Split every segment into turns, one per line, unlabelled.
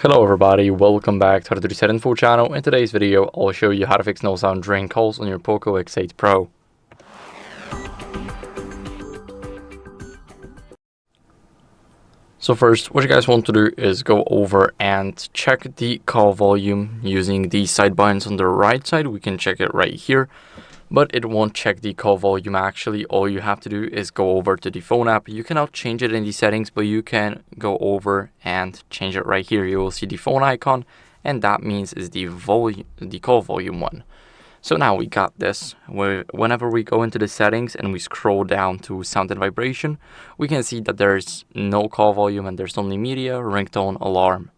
Hello everybody, welcome back to the HardReset.Info channel. In today's video, I'll show you how to fix no sound during calls on your POCO X8 Pro. So first, what you guys want to do is go over and check the call volume using these side buttons on the right side. We can check it right here, but it won't check the call volume actually. All you have to do is go over to the phone app. You cannot change it in the settings, but you can go over and change it right here. You will see the phone icon, and that means is the call volume one. So now we got this. Whenever we go into the settings and we scroll down to sound and vibration, we can see that there's no call volume and there's only media, ringtone, alarm.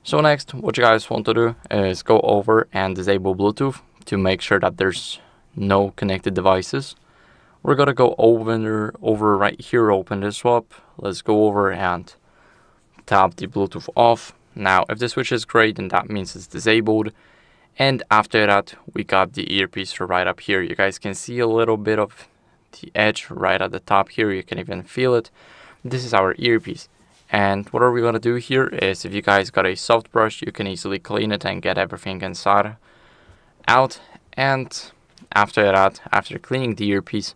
So next, what you guys want to do is go over and disable Bluetooth to make sure that there's no connected devices. We're gonna go over right here, open this up. Let's go over and tap the Bluetooth off. Now, if the switch is gray, then that means it's disabled. And after that, we got the earpiece right up here. You guys can see a little bit of the edge right at the top here. You can even feel it. This is our earpiece. And what are we gonna do here is, if you guys got a soft brush, you can easily clean it and get everything inside out. And after that, after cleaning the earpiece,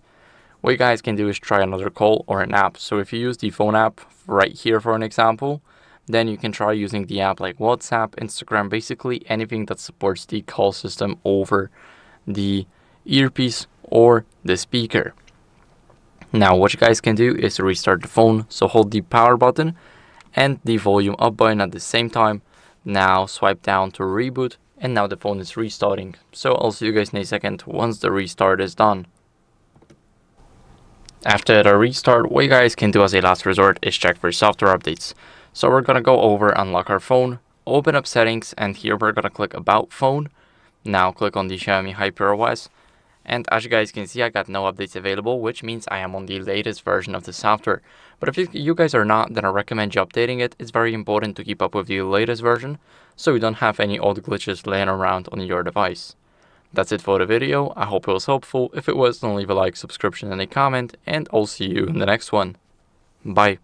what you guys can do is try another call or an app. So if you use the phone app right here for an example, then you can try using the app like WhatsApp, Instagram, basically anything that supports the call system over the earpiece or the speaker. Now what you guys can do is restart the phone. So hold the power button and the volume up button at the same time. Now swipe down to reboot, and now the phone is restarting. So I'll see you guys in a second once the restart is done. After the restart, what you guys can do as a last resort is check for software updates. So we're gonna go over, unlock our phone, open up settings, and here we're gonna click about phone. Now click on the Xiaomi HyperOS, and as you guys can see, I got no updates available, which means I am on the latest version of the software. But if you guys are not, then I recommend you updating it. It's very important to keep up with the latest version, so you don't have any old glitches laying around on your device. That's it for the video. I hope it was helpful. If it was, then leave a like, subscription, and a comment, and I'll see you in the next one. Bye.